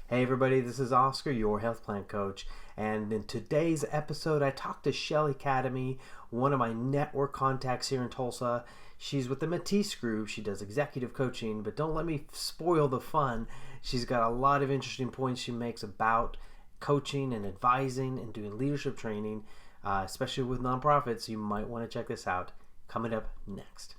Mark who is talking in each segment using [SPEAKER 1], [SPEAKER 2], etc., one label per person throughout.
[SPEAKER 1] Hey everybody, this is Oscar, your health plan coach. And in today's episode, I talked to Shelley Cadamy, one of my network contacts here in Tulsa. She's with the Matisse Group. She does executive coaching, but don't let me spoil the fun. She's got a lot of interesting points she makes about coaching and advising and doing leadership training, especially with nonprofits. You might want to check this out. Coming up next.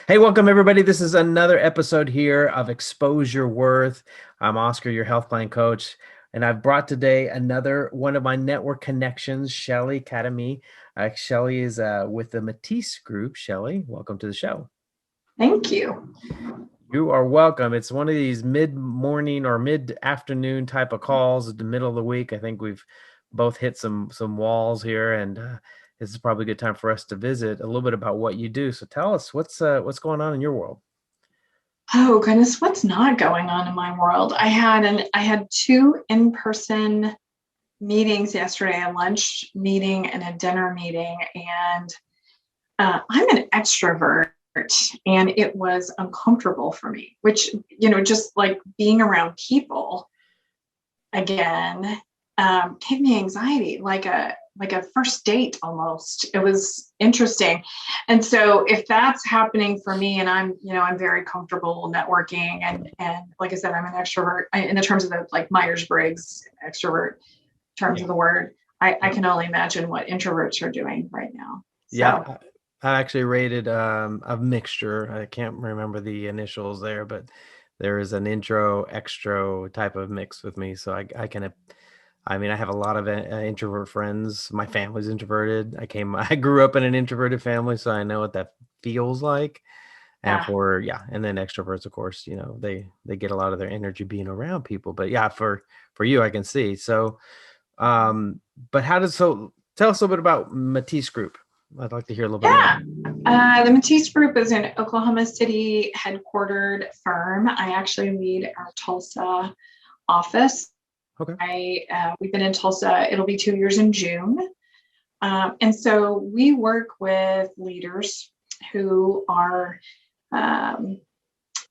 [SPEAKER 1] Hey, welcome everybody. This is another episode here of Expose Your Worth. I'm Oscar, your health plan coach, and I've brought today another one of my network connections, Shelley Cadamy. Shelley is with the Matisse Group. Shelley, welcome to the show.
[SPEAKER 2] Thank you.
[SPEAKER 1] You are welcome. It's one of these mid-morning or mid-afternoon type of calls at the middle of the week. I think we've both hit some walls here, and this is probably a good time for us to visit a little bit about what you do. So tell us what's going on in your world.
[SPEAKER 2] Oh goodness, what's not going on in my world? I had two in-person meetings yesterday, a lunch meeting and a dinner meeting, and I'm an extrovert, and it was uncomfortable for me, which, just like being around people again, gave me anxiety, like a first date almost. It was interesting. And so if that's happening for me, and I'm very comfortable networking, and like I said, I'm an extrovert in the terms of the like Myers-Briggs extrovert terms of the word. I can only imagine what introverts are doing right now. So.
[SPEAKER 1] Yeah, I actually rated a mixture. I can't remember the initials there, but there is an intro, extro type of mix with me. So I have a lot of introvert friends. My family's introverted. I grew up in an introverted family, so I know what that feels like. And and then extroverts, of course, they get a lot of their energy being around people. But yeah, for you, I can see. So, but tell us a little bit about Matisse Group. I'd like to hear a little bit
[SPEAKER 2] more. The Matisse Group is an Oklahoma City headquartered firm. I actually lead our Tulsa office.
[SPEAKER 1] Okay.
[SPEAKER 2] We've been in Tulsa. It'll be 2 years in June. And so we work with leaders who are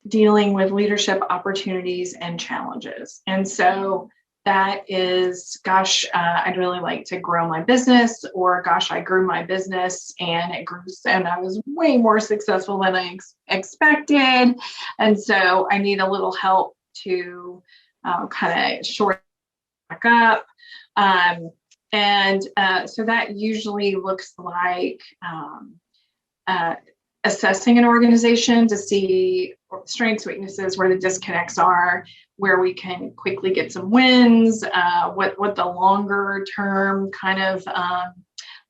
[SPEAKER 2] dealing with leadership opportunities and challenges. And so that is, gosh, I'd really like to grow my business, or gosh, I grew my business and it grew and I was way more successful than I expected. And so I need a little help to kind of short back up. So that usually looks like assessing an organization to see strengths, weaknesses, where the disconnects are, where we can quickly get some wins, what the longer term kind of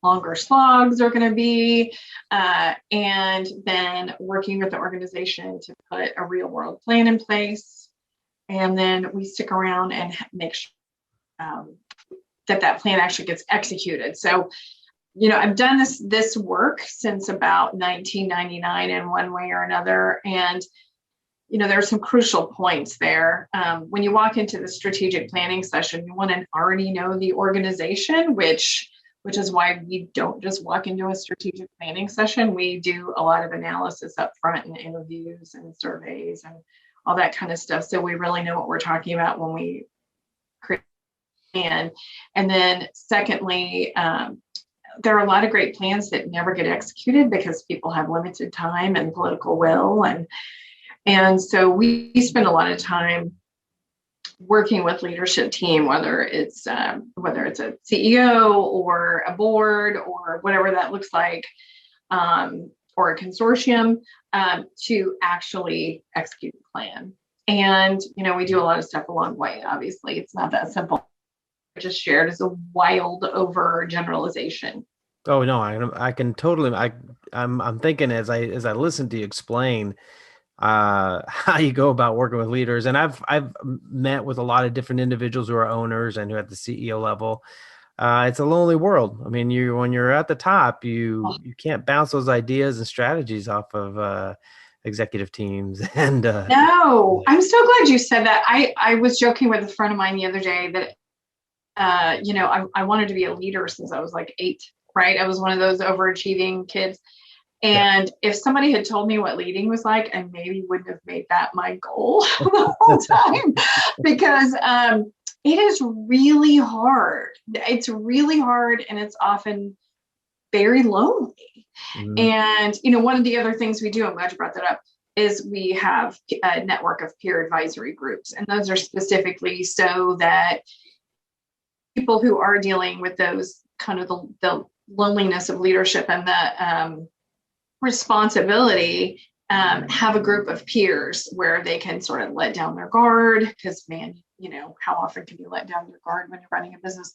[SPEAKER 2] longer slogs are going to be, and then working with the organization to put a real world plan in place. And then we stick around and make sure that plan actually gets executed. So, I've done this work since about 1999 in one way or another. And, there are some crucial points there. When you walk into the strategic planning session, you want to already know the organization, which is why we don't just walk into a strategic planning session. We do a lot of analysis up front and interviews and surveys and all that kind of stuff. So we really know what we're talking about when we create a plan. And then secondly, there are a lot of great plans that never get executed because people have limited time and political will. And so we spend a lot of time working with leadership team, whether it's a CEO or a board or whatever that looks like, or a consortium, to actually execute the plan. And, we do a lot of stuff along the way. Obviously, it's not that simple. Just shared as a wild over generalization.
[SPEAKER 1] Oh no, I can totally. I'm thinking as I listen to you explain how you go about working with leaders, and I've met with a lot of different individuals who are owners and who are at the CEO level. it's a lonely world. I mean, when you're at the top,
[SPEAKER 2] Oh,
[SPEAKER 1] you can't bounce those ideas and strategies off of executive teams. And
[SPEAKER 2] no, I'm so glad you said that. I was joking with a friend of mine the other day that I wanted to be a leader since I was like 8, right? I was one of those overachieving kids.
[SPEAKER 1] yeah.
[SPEAKER 2] And if somebody had told me what leading was like, I maybe wouldn't have made that my goal the whole time, because it is really hard. It's really hard, and it's often very lonely.
[SPEAKER 1] Mhm.
[SPEAKER 2] And one of the other things we do, I'm glad you brought that up, is we have a network of peer advisory groups, and those are specifically so that people who are dealing with those kind of the loneliness of leadership and the responsibility, have a group of peers where they can sort of let down their guard, because man, how often can you let down your guard when you're running a business?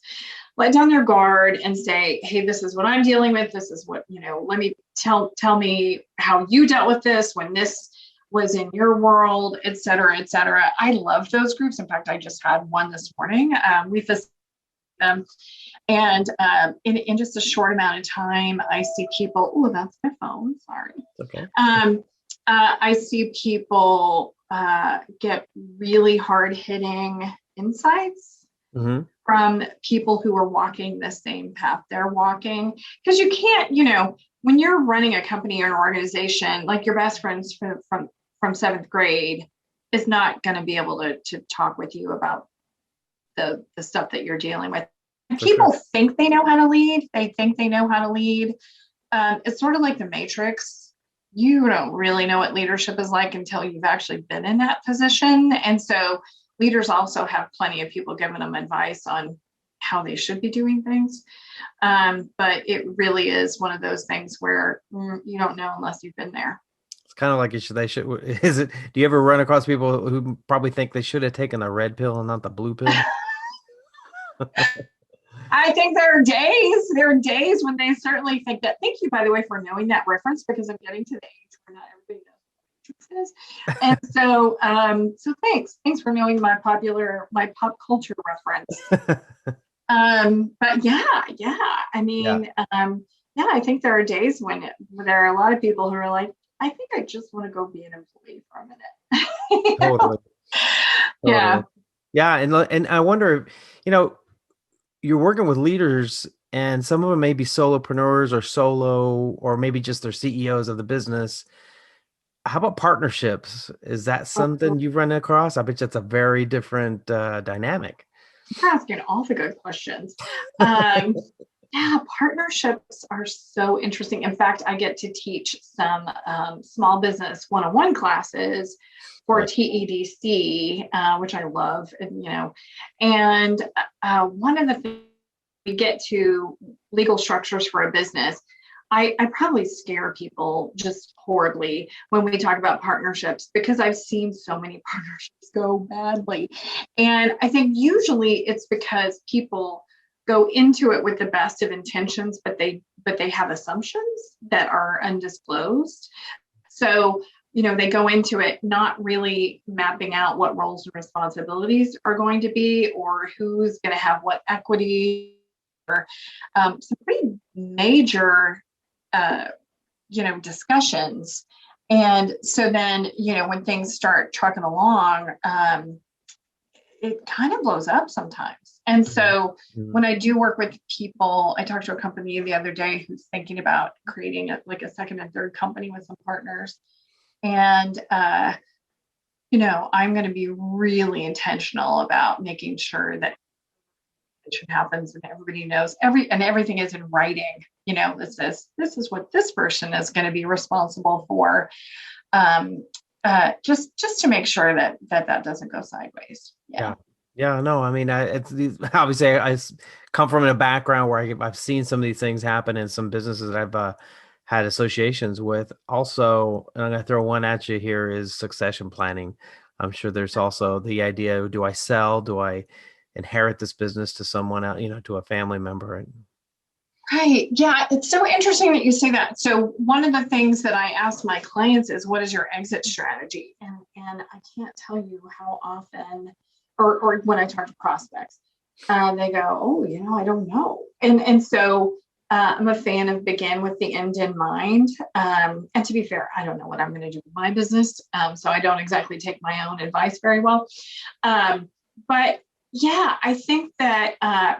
[SPEAKER 2] Let down their guard and say, hey, this is what I'm dealing with, this is what, let me tell me how you dealt with this when this was in your world, et cetera, et cetera. I love those groups. In fact, I just had one this morning. We facilitated them. And in just a short amount of time, I see people, oh, that's my phone, sorry.
[SPEAKER 1] Okay.
[SPEAKER 2] I see people get really hard-hitting insights
[SPEAKER 1] Hmm.
[SPEAKER 2] from people who are walking the same path they're walking. Because you can't, when you're running a company or an organization, like your best friends from 7th grade is not going to be able to talk with you about the stuff that you're dealing with.
[SPEAKER 1] For sure.
[SPEAKER 2] People think they know how to lead. They think they know how to lead. It's sort of like the Matrix. You don't really know what leadership is like until you've actually been in that position. And so leaders also have plenty of people giving them advice on how they should be doing things. But it really is one of those things where you don't know unless you've been there.
[SPEAKER 1] It's kind of like they should. Is it? Do you ever run across people who probably think they should have taken the red pill and not the blue pill?
[SPEAKER 2] I think there are days when they certainly think that. Thank you, by the way, for knowing that reference, because I'm getting to the age where not everybody knows what Matrix is. And so thanks for knowing my pop culture reference. But yeah, I
[SPEAKER 1] Yeah,
[SPEAKER 2] mean, yeah, I think there are days when there are a lot of people who are like, I think I just want to go be an employee for a minute.
[SPEAKER 1] totally,
[SPEAKER 2] Yeah.
[SPEAKER 1] totally. Yeah, and I wonder, you know, you're working with leaders, and some of them may be solopreneurs or solo, or maybe just they're CEOs of the business. How about partnerships? Is that something you've run across? I bet you it's a very different dynamic.
[SPEAKER 2] You're asking all the good questions. Um, yeah, partnerships are so interesting. In fact, I get to teach some small business one-on-one classes for
[SPEAKER 1] Right.
[SPEAKER 2] TEDC, which I love, and one of the things we get to legal structures for a business, I probably scare people just horribly when we talk about partnerships, because I've seen so many partnerships go badly. And I think usually it's because people go into it with the best of intentions, but they have assumptions that are undisclosed. So, they go into it not really mapping out what roles and responsibilities are going to be, or who's going to have what equity, or some pretty major discussions. And so then, when things start trucking along, it kind of blows up sometimes. And so
[SPEAKER 1] Mhm.
[SPEAKER 2] when I do work with people, I talked to a company the other day who's thinking about creating a second and third company with some partners. And, I'm going to be really intentional about making sure that happens and everybody knows everything is in writing. This is what this person is going to be responsible for, just to make sure that doesn't go sideways. Yeah.
[SPEAKER 1] Yeah. Yeah, no, I mean, obviously come from a background where I've seen some of these things happen in some businesses that I've had associations with. Also, and I'm going to throw one at you here, is succession planning. I'm sure there's also the idea, do I sell? Do I inherit this business to someone else, to a family member? And
[SPEAKER 2] Right. Yeah. It's so interesting that you say that. So one of the things that I ask my clients is, what is your exit strategy? And I can't tell you how often, or when I talk to prospects, They go, oh, I don't know. And so I'm a fan of begin with the end in mind. And to be fair, I don't know what I'm going to do with my business. So I don't exactly take my own advice very well. But yeah, I think that, I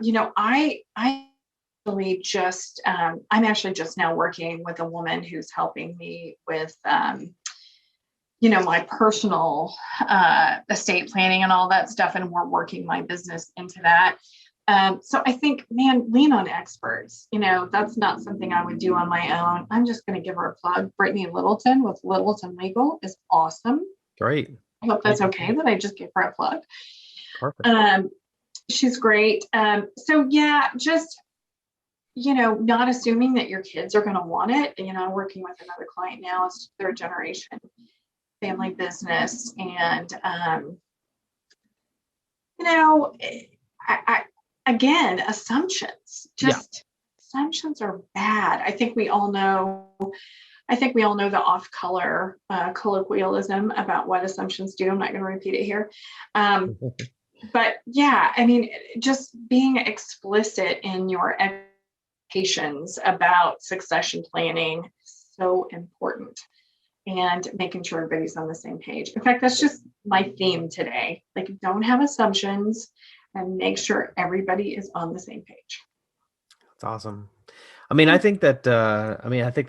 [SPEAKER 2] really just, I'm actually just now working with a woman who's helping me with, my personal estate planning and all that stuff. And we're working my business into that. So I think, man, lean on experts. That's not something I would do on my own. I'm just going to give her a plug. Brittany Littleton with Littleton Legal is awesome.
[SPEAKER 1] Great.
[SPEAKER 2] I hope that's okay that I just gave her a plug.
[SPEAKER 1] Perfect.
[SPEAKER 2] She's great. So yeah, just, not assuming that your kids are going to want it. I'm working with another client now. It's third generation family business. And, again, assumptions, assumptions are bad. I think we all know the off color colloquialism about what assumptions do. I'm not going to repeat it here. But yeah, I mean, just being explicit in your expectations about succession planning is so important, and making sure everybody's on the same page. In fact, that's just my theme today. Like, don't have assumptions and make sure everybody is on the same page.
[SPEAKER 1] That's awesome. I mean, I think that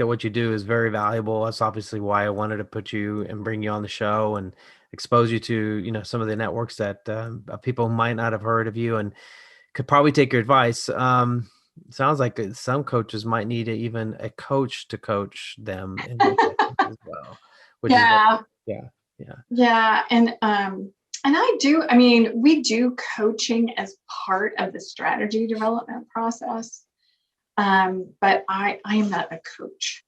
[SPEAKER 1] what you do is very valuable. That's obviously why I wanted to put you and bring you on the show and expose you to, some of the networks that people might not have heard of you and could probably take your advice. Sounds like some coaches might need even a coach to coach them in as well.
[SPEAKER 2] Yeah. And we do coaching as part of the strategy development process. But I am not a coach.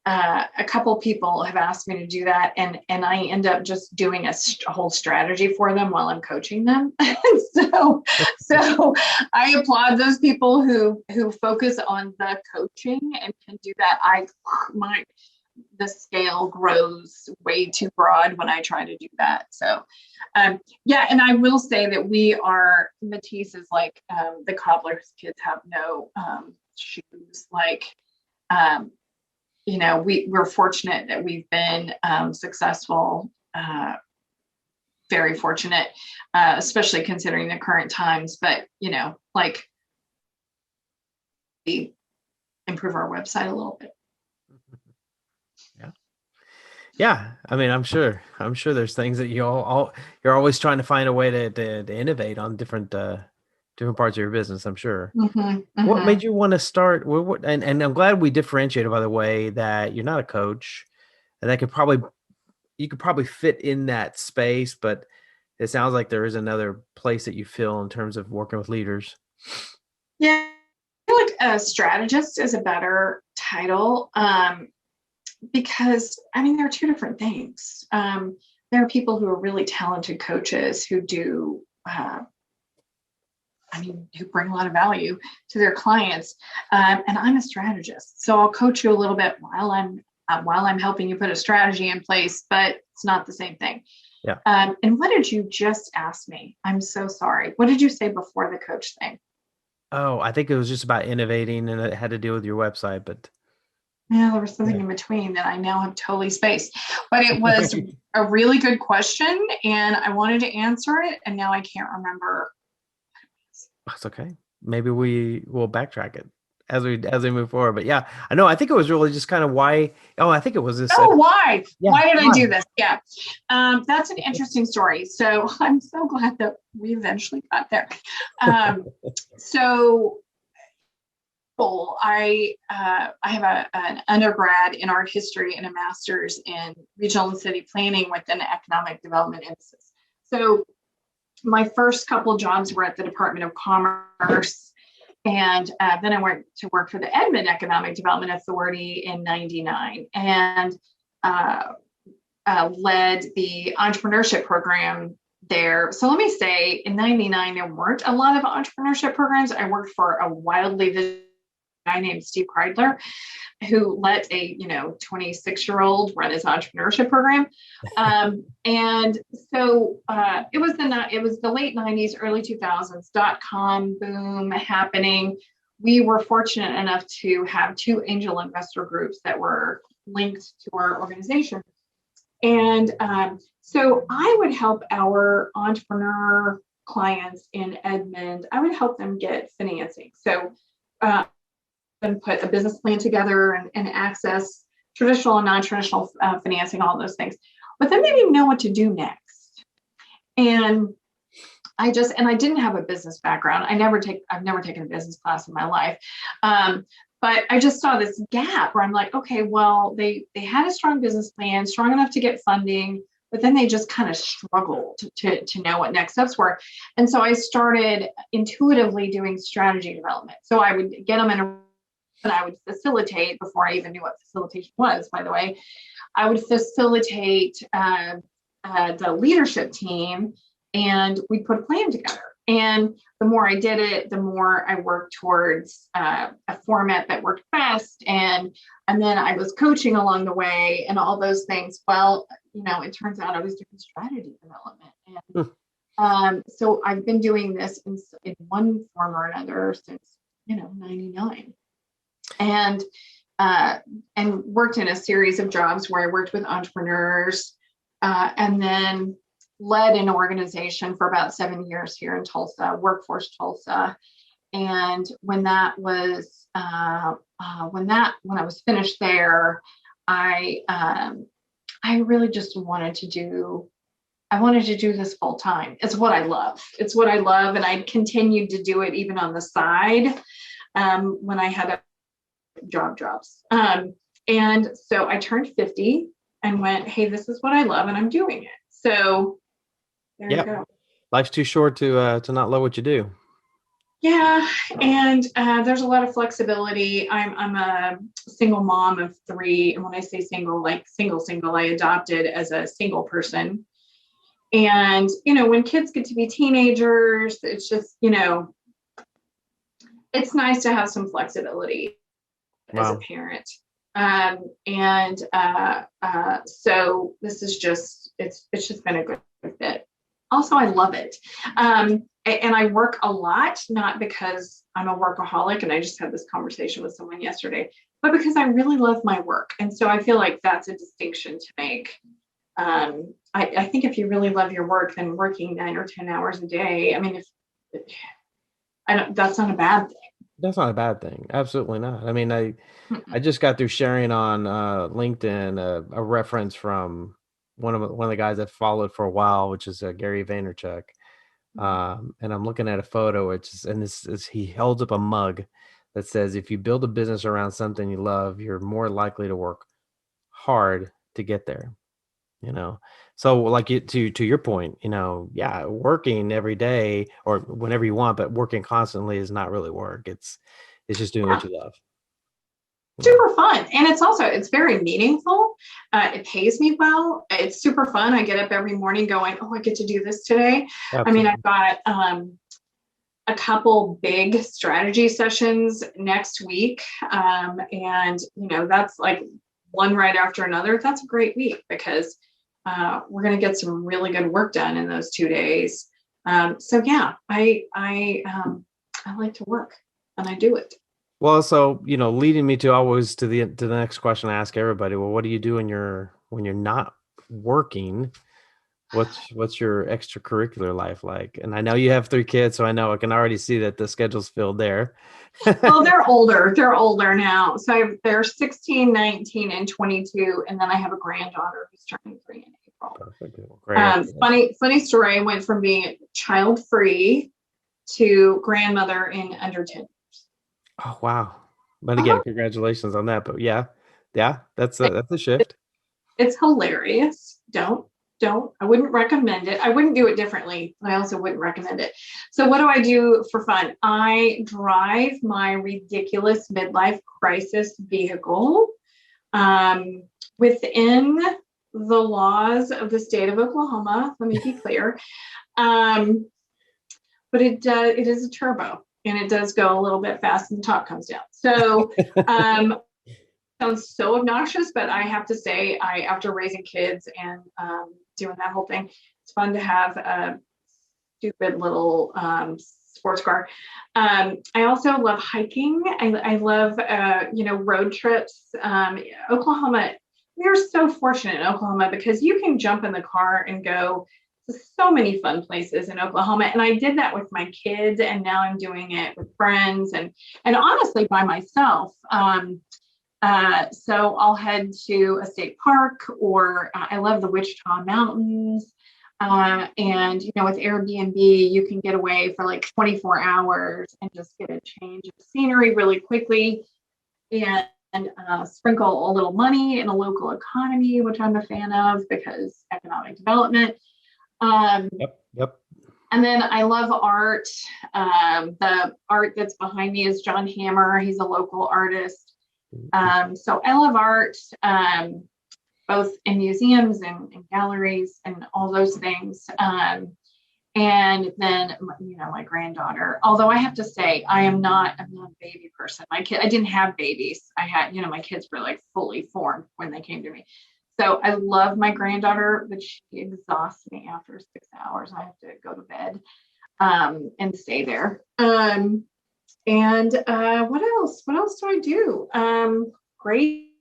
[SPEAKER 2] A couple people have asked me to do that, and I end up just doing a whole strategy for them while I'm coaching them. So I applaud those people who focus on the coaching and can do that. The scale grows way too broad when I try to do that. So, and I will say that Matisse is like the cobbler's kids have no shoes. Like, we're fortunate that we've been successful, very fortunate, especially considering the current times. But, we improve our website a little bit.
[SPEAKER 1] Yeah. I mean, I'm sure there's things that you're always trying to find a way to innovate on different parts of your business. I'm sure. What made you want to start? And I'm glad we differentiated, by the way, that you're not a coach, and you could probably fit in that space, but it sounds like there is another place that you feel in terms of working with leaders.
[SPEAKER 2] Yeah, I feel like a strategist is a better title. Because there are two different things. There are people who are really talented coaches who do, who bring a lot of value to their clients. And I'm a strategist, so I'll coach you a little bit while I'm helping you put a strategy in place, but it's not the same thing.
[SPEAKER 1] Yeah.
[SPEAKER 2] And what did you just ask me? I'm so sorry. What did you say before the coach thing?
[SPEAKER 1] Oh, I think it was just about innovating, and it had to do with your website, but.
[SPEAKER 2] Yeah, there was something in between that I now have totally spaced, but it was a really good question and I wanted to answer it, and now I can't remember.
[SPEAKER 1] That's okay. Maybe we will backtrack it as we move forward. But yeah, I know. I think it was really just kind of why. Oh, I think it was this.
[SPEAKER 2] Oh, why? Yeah, why did I do this? Yeah, that's an interesting story. So I'm so glad that we eventually got there. So. I have an undergrad in art history and a master's in regional and city planning with an economic development emphasis. So my first couple of jobs were at the Department of Commerce, and then I went to work for the Edmond Economic Development Authority in '99 and led the entrepreneurship program there. So let me say, in '99 there weren't a lot of entrepreneurship programs. I worked for a wildly guy named Steve Kreidler, who let a 26-year-old run his entrepreneurship program. And so it was the late 90s, early 2000s, .com boom happening. We were fortunate enough to have 2 angel investor groups that were linked to our organization. And so I would help our entrepreneur clients in Edmond. I would help them get financing. So and put a business plan together and access traditional and non-traditional financing, all those things. But then they didn't know what to do next. And I didn't have a business background. I've never taken a business class in my life. But I just saw this gap where I'm like, okay, well, they had a strong business plan, strong enough to get funding, but then they just kind of struggled to know what next steps were. And so I started intuitively doing strategy development. So I would get them in and I would facilitate, before I even knew what facilitation was, by the way, I would facilitate the leadership team, and we put a plan together. And the more I did it, the more I worked towards a format that worked best. And then I was coaching along the way and all those things. Well, it turns out I was doing strategy development. And so I've been doing this in one form or another since, 99. And worked in a series of jobs where I worked with entrepreneurs, and then led an organization for about 7 years here in Tulsa, Workforce Tulsa. And when I was finished there, I really just wanted to do this full time. It's what I love. And I continued to do it even on the side when I had jobs. And so I turned 50 and went, hey, this is what I love, and I'm doing it. So there you go.
[SPEAKER 1] Life's too short to not love what you do.
[SPEAKER 2] Yeah. And there's a lot of flexibility. I'm a single mom of 3. And when I say single, like single, I adopted as a single person. And, when kids get to be teenagers, it's just, it's nice to have some flexibility as a parent. So this is just, it's just been a good fit. Also, I love it. And I work a lot, not because I'm a workaholic, and I just had this conversation with someone yesterday, but because I really love my work. And so I feel like that's a distinction to make. I think if you really love your work, then working 9 or 10 hours a day, that's not a bad thing.
[SPEAKER 1] That's not a bad thing. Absolutely not. I just got through sharing on LinkedIn a reference from one of the guys I've followed for a while, which is Gary Vaynerchuk. And I'm looking at a photo, he holds up a mug that says, if you build a business around something you love, you're more likely to work hard to get there. So like to your point, working every day or whenever you want, but working constantly is not really work. It's just doing what you love.
[SPEAKER 2] Super fun. And it's very meaningful. It pays me well. It's super fun. I get up every morning going, oh, I get to do this today. Absolutely. I've got a couple big strategy sessions next week. And that's like one right after another. That's a great week because we're going to get some really good work done in those 2 days. So yeah, I like to work, and I do it.
[SPEAKER 1] Well, so leading me to the next question I ask everybody. Well, what do you do when you're not working? What's your extracurricular life like? And I know you have 3 kids, so I can already see that the schedule's filled there.
[SPEAKER 2] Well, they're older. They're older now. So they're 16, 19, and 22. And then I have a granddaughter who's turning 3 in April.
[SPEAKER 1] Perfect. Great.
[SPEAKER 2] Funny story. I went from being child-free to grandmother in under 10 years.
[SPEAKER 1] Oh, wow. But again, congratulations on that. But yeah, that's a shift.
[SPEAKER 2] It's hilarious. I wouldn't recommend it. I wouldn't do it differently. I also wouldn't recommend it. So what do I do for fun? I drive my ridiculous midlife crisis vehicle within the laws of the state of Oklahoma. Let me be clear. But it is a turbo. and it does go a little bit fast and the top comes down. So sounds so obnoxious, but I have to say, after raising kids and doing that whole thing, it's fun to have a stupid little sports car. I also love hiking. I love, road trips. Oklahoma, we are so fortunate in Oklahoma because you can jump in the car and go to so many fun places in Oklahoma. And I did that with my kids, and now I'm doing it with friends and honestly by myself. So I'll head to a state park, or I love the Wichita Mountains. And, with Airbnb, you can get away for like 24 hours and just get a change of scenery really quickly and sprinkle a little money in a local economy, which I'm a fan of because economic development.
[SPEAKER 1] Yep.
[SPEAKER 2] And then I love art. The art that's behind me is John Hammer. He's a local artist. So I love art, both in museums and galleries and all those things. And then, my granddaughter, although I have to say, I'm not a baby person. I didn't have babies. I had, my kids were like fully formed when they came to me. So I love my granddaughter, but she exhausts me after 6 hours. I have to go to bed, and stay there. And what else? What else do I do? Great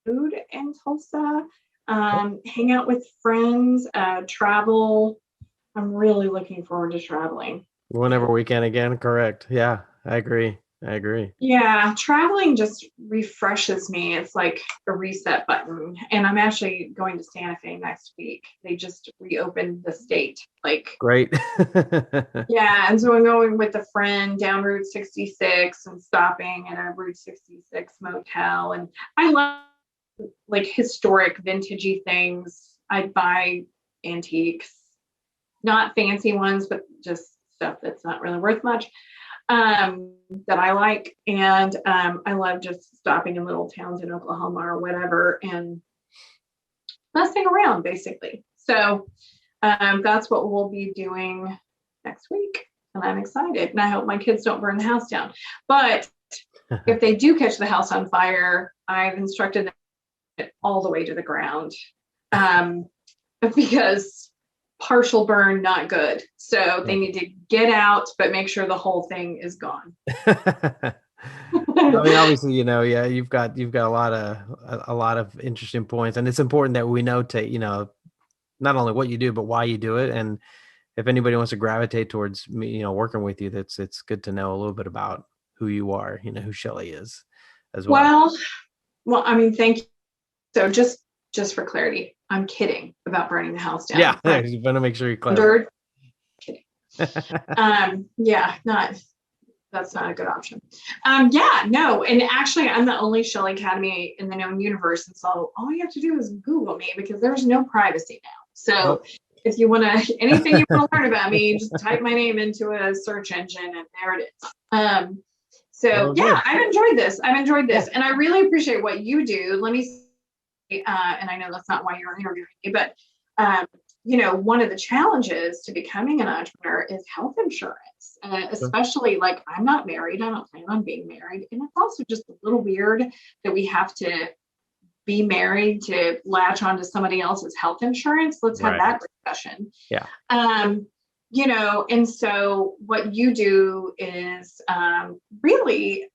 [SPEAKER 2] food in Tulsa. Hang out with friends. Travel. I'm really looking forward to traveling.
[SPEAKER 1] Whenever we can again. Correct. Yeah, I agree.
[SPEAKER 2] Yeah, traveling just refreshes me. It's like a reset button. And I'm actually going to Santa Fe next week. They just reopened the state.
[SPEAKER 1] Great.
[SPEAKER 2] Yeah, and so I'm going with a friend down Route 66 and stopping at a Route 66 motel. And I love historic vintagey things. I buy antiques, not fancy ones, but just stuff that's not really worth much, that I like. And I love just stopping in little towns in Oklahoma or whatever and messing around, basically. So that's what we'll be doing next week. And I'm excited. And I hope my kids don't burn the house down. But if they do catch the house on fire, I've instructed them all the way to the ground, because partial burn, not good. So they need to get out, but make sure the whole thing is gone.
[SPEAKER 1] I mean, obviously, yeah, you've got a lot of interesting points, and it's important that we notate, not only what you do, but why you do it. And if anybody wants to gravitate towards me, working with you, it's good to know a little bit about who you are, who Shelley is as well.
[SPEAKER 2] Well, I mean, thank you. So just for clarity, I'm kidding about burning the house down.
[SPEAKER 1] Yeah, you want to make sure you're clear.
[SPEAKER 2] Kidding. That's not a good option. No, and actually, I'm the only Shelley Cadamy in the known universe, and so all you have to do is Google me because there's no privacy now. So if you want to, anything you want to learn about me, just type my name into a search engine, and there it is. I've enjoyed this. And I really appreciate what you do. Let me say, and I know that's not why you're interviewing me, but one of the challenges to becoming an entrepreneur is health insurance, especially I'm not married. I don't plan on being married. And it's also just a little weird that we have to be married to latch onto somebody else's health insurance. Let's have that discussion.
[SPEAKER 1] Yeah.
[SPEAKER 2] And so what you do is really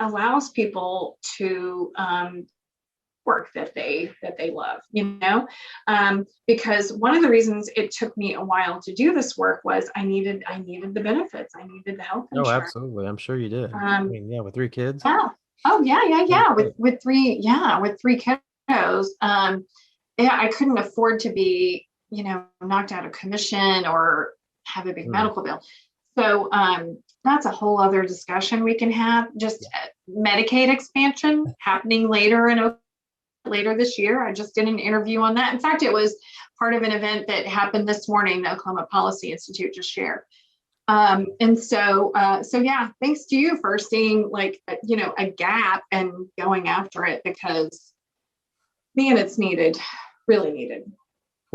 [SPEAKER 2] allows people to work that they love, because one of the reasons it took me a while to do this work was I needed the benefits. I needed the health insurance.
[SPEAKER 1] Oh, absolutely. I'm sure you did. With 3 kids.
[SPEAKER 2] Yeah. Oh, yeah. With three kiddos. I couldn't afford to be, knocked out of commission or have a big medical bill. So that's a whole other discussion we can have. Just Medicaid expansion happening later this year. I just did an interview on that. In fact, it was part of an event that happened this morning, the Oklahoma Policy Institute just shared. Thanks to you for seeing a gap and going after it, because man, it's needed, really needed.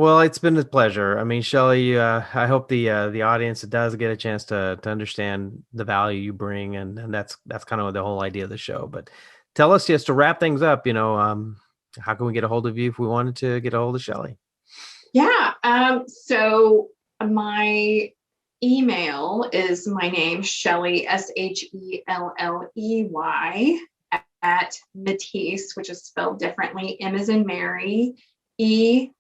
[SPEAKER 1] Well, it's been a pleasure. I mean, Shelley, I hope the audience does get a chance to understand the value you bring, and that's kind of the whole idea of the show. But tell us, just to wrap things up, how can we get a hold of you if we wanted to get a hold of Shelley?
[SPEAKER 2] Yeah. So my email is my name, Shelley, Shelley, at Matisse, which is spelled differently. M as in Mary, E.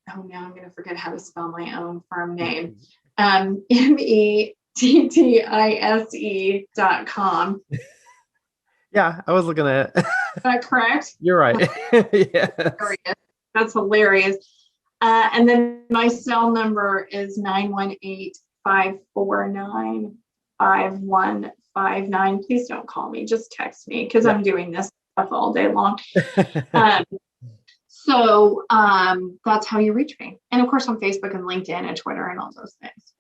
[SPEAKER 2] Oh, now I'm going to forget how to spell my own firm name. METTISE.com.
[SPEAKER 1] Yeah, I was looking at it.
[SPEAKER 2] Is that correct?
[SPEAKER 1] You're right. Yeah.
[SPEAKER 2] That's hilarious. And then my cell number is 918-549-5159. Please don't call me. Just text me because I'm doing this stuff all day long. So that's how you reach me. And of course on Facebook and LinkedIn and Twitter and all those things.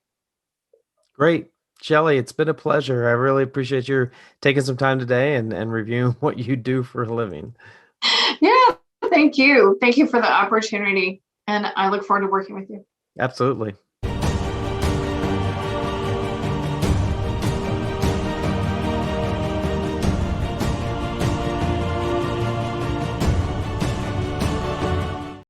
[SPEAKER 1] Great. Shelley, it's been a pleasure. I really appreciate you taking some time today and reviewing what you do for a living.
[SPEAKER 2] Yeah, thank you. Thank you for the opportunity. And I look forward to working with you.
[SPEAKER 1] Absolutely.